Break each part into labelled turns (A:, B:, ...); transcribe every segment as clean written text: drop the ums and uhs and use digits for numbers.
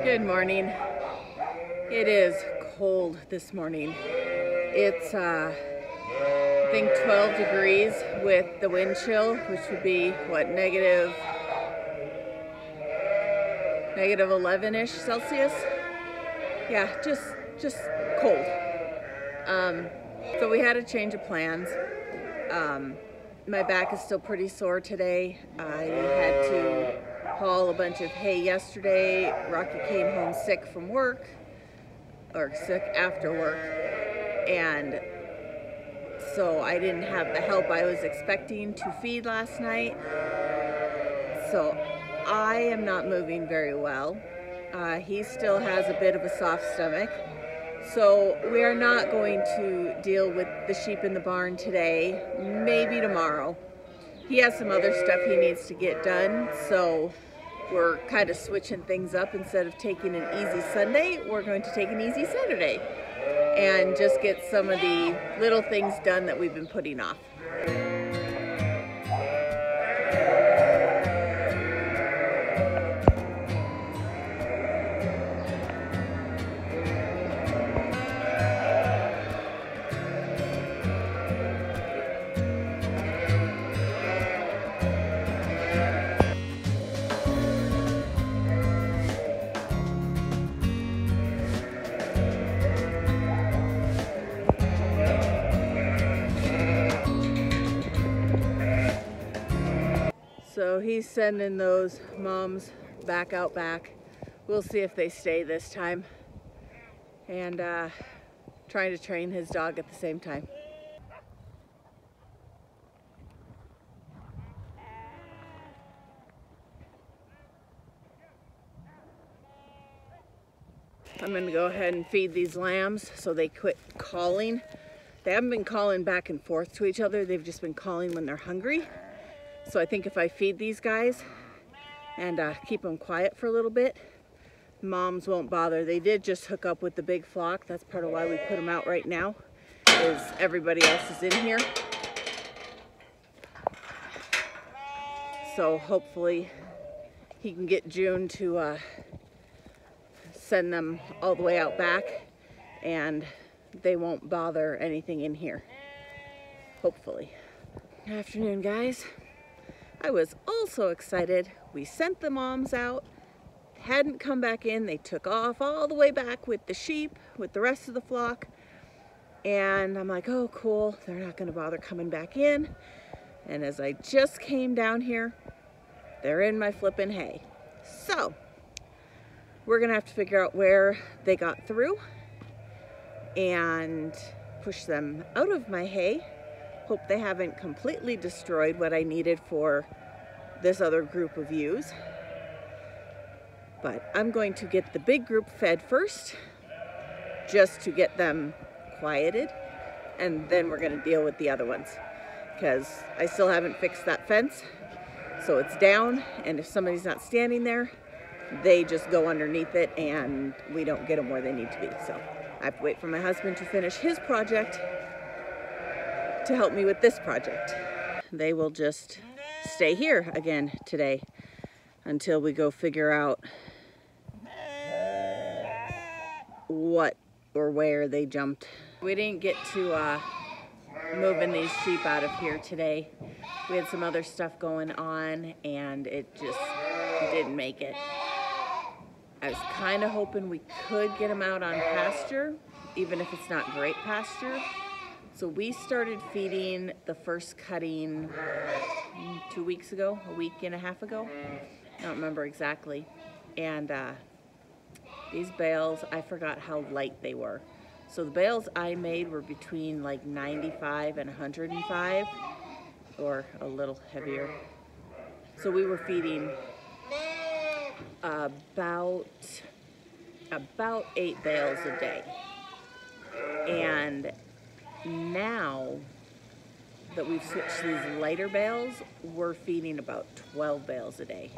A: Good morning. It is cold this morning. It's I think 12 degrees with the wind chill, which would be what, negative 11-ish Celsius. Yeah, just cold. So we had a change of plans. My back is still pretty sore today. I had to haul a bunch of hay yesterday. Rocky came home sick from work, or sick after work, and so I didn't have the help I was expecting to feed last night. So I am not moving very well. He still has a bit of a soft stomach. So we are not going to deal with the sheep in the barn today, maybe tomorrow. He has some other stuff he needs to get done, so we're kind of switching things up. Instead of taking an easy Sunday, we're going to take an easy Saturday and just get some of the little things done that we've been putting off. So he's sending those moms back out back. We'll see if they stay this time. And trying to train his dog at the same time. I'm gonna go ahead and feed these lambs so they quit calling. They haven't been calling back and forth to each other. They've just been calling when they're hungry. So I think if I feed these guys and keep them quiet for a little bit, moms won't bother. They did just hook up with the big flock. That's part of why we put them out right now, is everybody else is in here. So hopefully he can get June to send them all the way out back and they won't bother anything in here, hopefully. Good afternoon, guys. I was also excited. We sent the moms out, hadn't come back in. They took off all the way back with the sheep, with the rest of the flock. And I'm like, oh, cool. They're not gonna bother coming back in. And as I just came down here, they're in my flippin' hay. So we're gonna have to figure out where they got through and push them out of my hay. Hope they haven't completely destroyed what I needed for this other group of ewes. But I'm going to get the big group fed first, just to get them quieted, and then we're gonna deal with the other ones, because I still haven't fixed that fence. So it's down, and if somebody's not standing there, they just go underneath it and we don't get them where they need to be. So I have to wait for my husband to finish his project to help me with this project. They will just stay here again today until we go figure out what or where they jumped. We didn't get to moving these sheep out of here today. We had some other stuff going on and it just didn't make it. I was kind of hoping we could get them out on pasture, even if it's not great pasture. So we started feeding the first cutting 2 weeks ago, a week and a half ago. I don't remember exactly. And these bales, I forgot how light they were. So the bales I made were between like 95 and 105, or a little heavier. So we were feeding about 8 bales a day. And now that we've switched these lighter bales, we're feeding about 12 bales a day.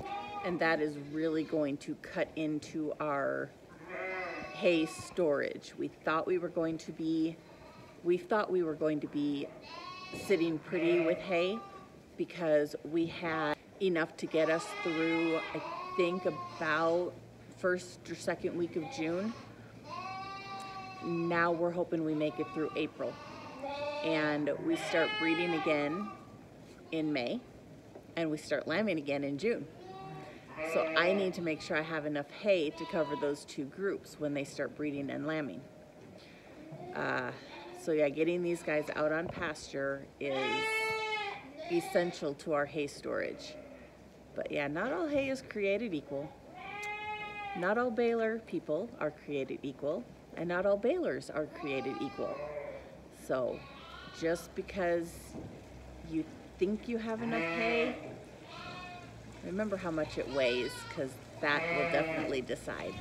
A: And that is really going to cut into our hay storage. We thought we were going to be sitting pretty with hay because we had enough to get us through, I think, about first or second week of June. Now we're hoping we make it through April. And we start breeding again in May. And we start lambing again in June. So I need to make sure I have enough hay to cover those two groups when they start breeding and lambing. So yeah, getting these guys out on pasture is essential to our hay storage. But yeah, not all hay is created equal. Not all baler people are created equal, and not all balers are created equal. So just because you think you have enough hay, remember how much it weighs, because that will definitely decide.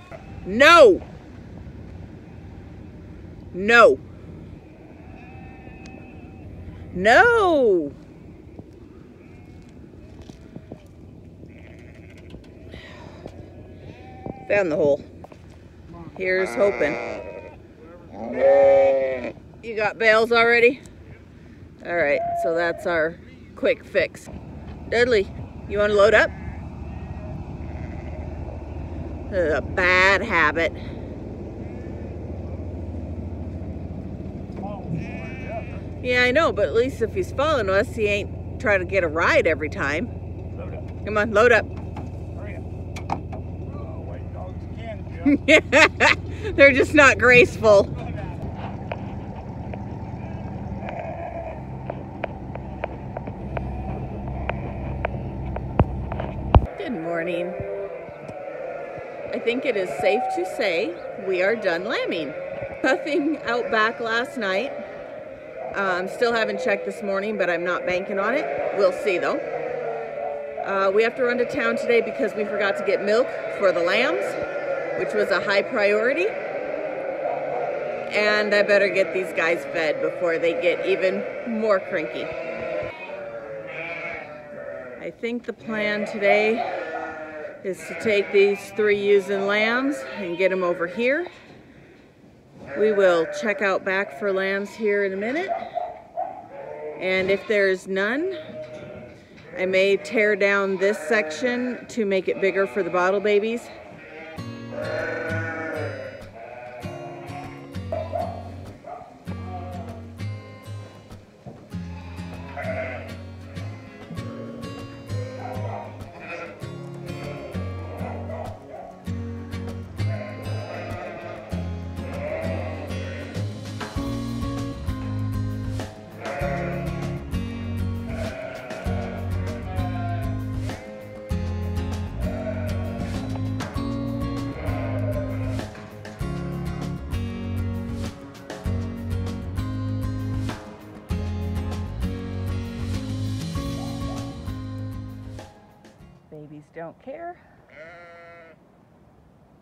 A: No! No! No! Found the hole. Here's hoping. You got bales already? All right, so that's our quick fix. Dudley, you want to load up? This is a bad habit. Yeah, I know, but at least if he's following us, he ain't trying to get a ride every time.
B: Load up.
A: Come on, load up.
B: Hurry up. Oh, white dogs again, Joe.
A: They're just not graceful. Good morning. I think it is safe to say we are done lambing. Nothing out back last night. Still haven't checked this morning, but I'm not banking on it. We'll see though. We have to run to town today because we forgot to get milk for the lambs, which was a high priority. And I better get these guys fed before they get even more cranky. I think the plan today is to take these 3 ewes and lambs and get them over here. We will check out back for lambs here in a minute. And if there's none, I may tear down this section to make it bigger for the bottle babies. Babies don't care.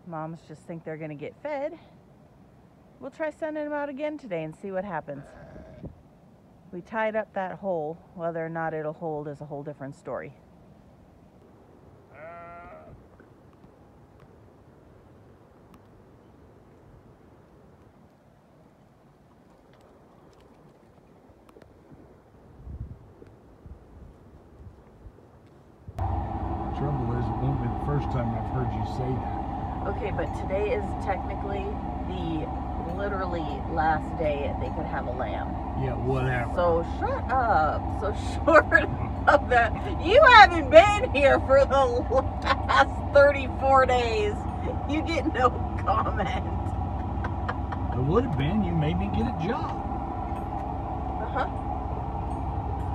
A: Moms just think they're gonna get fed. We'll try sending them out again today and see what happens. We tied up that hole. Whether or not it'll hold is a whole different story.
B: Trouble is, it won't be the first time I've heard you say that.
A: Okay, but today is technically the literally last day they could have a lamb.
B: Yeah, whatever.
A: So shut up. So short of that, you haven't been here for the last 34 days. You get no comment.
B: It would have been. You made me get a job.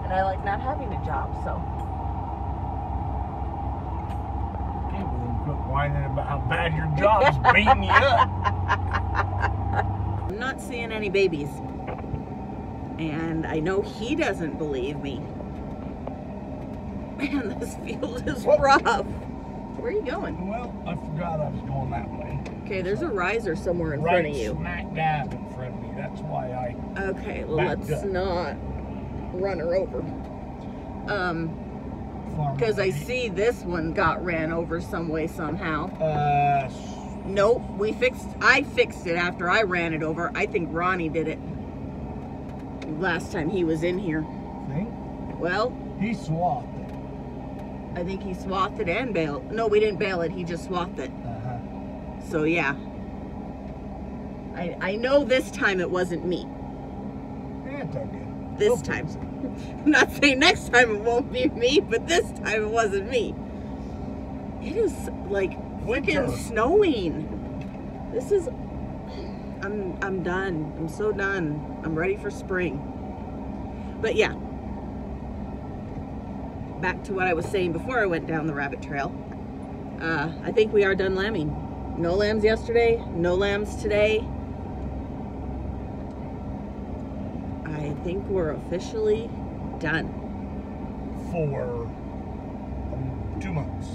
A: And I like not having a job, so.
B: Okay, well then quit whining about how bad your job's beating you up.
A: I'm not seeing any babies. And I know he doesn't believe me. Man, this field is rough. Where are you going?
B: Well, I forgot I was going that way.
A: Okay, there's a riser somewhere in front of you.
B: Right smack dab in front of me. That's why I
A: Okay, well
B: backed
A: let's
B: up.
A: not run her over. Because I see this one got ran over some way somehow. Nope, I fixed it after I ran it over. I think Ronnie did it last time he was in here.
B: Think?
A: Well,
B: He swathed it.
A: I think he swathed it and bailed. No, we didn't bail it, he just swathed it. So yeah, I know this time it wasn't me.
B: Yeah, it's all good.
A: This time. I'm not saying next time it won't be me, but this time it wasn't me. It is like freaking snowing. This is, I'm done. I'm so done. I'm ready for spring. But yeah, back to what I was saying before I went down the rabbit trail. I think we are done lambing. No lambs yesterday, no lambs today. I think we're officially done.
B: For 2 months.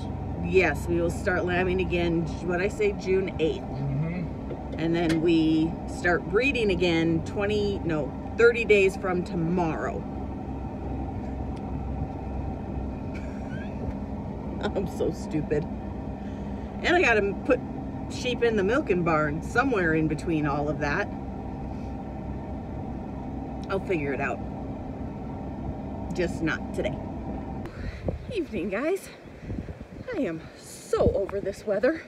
A: Yes, we will start lambing again, what I say, June 8th.
B: Mm-hmm.
A: And then we start breeding again 30 days from tomorrow. I'm so stupid. And I gotta put sheep in the milking barn somewhere in between all of that. I'll figure it out. Just not today. Evening, guys. I am so over this weather.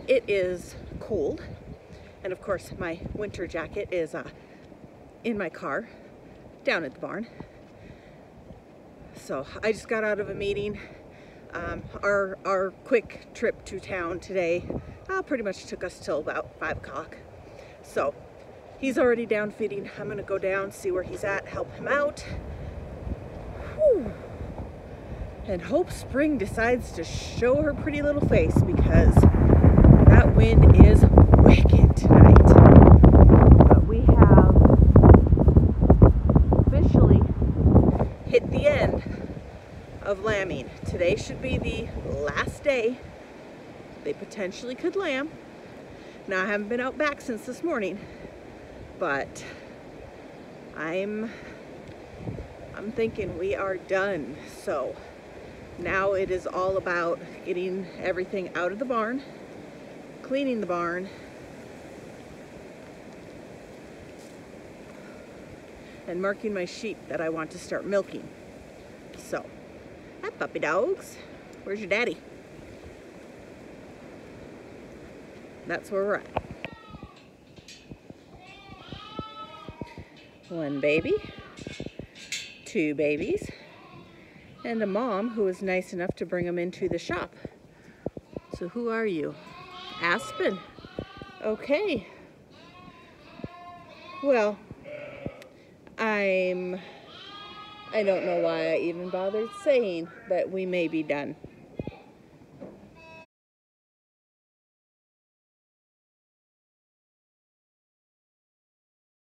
A: It is cold. And of course, my winter jacket is in my car down at the barn. So I just got out of a meeting. Our quick trip to town today pretty much took us till about 5 o'clock. So he's already down feeding. I'm gonna go down, see where he's at, help him out. Whew. And hope spring decides to show her pretty little face, because that wind is wicked tonight. But we have officially hit the end of lambing. Today should be the last day they potentially could lamb. Now, I haven't been out back since this morning, but I'm thinking we are done. So now it is all about getting everything out of the barn, cleaning the barn, and marking my sheep that I want to start milking. So, hi puppy dogs. Where's your daddy? That's where we're at. 1 baby, 2 babies, and a mom who was nice enough to bring them into the shop. So who are you? Aspen. Okay. Well, I don't know why I even bothered saying that we may be done.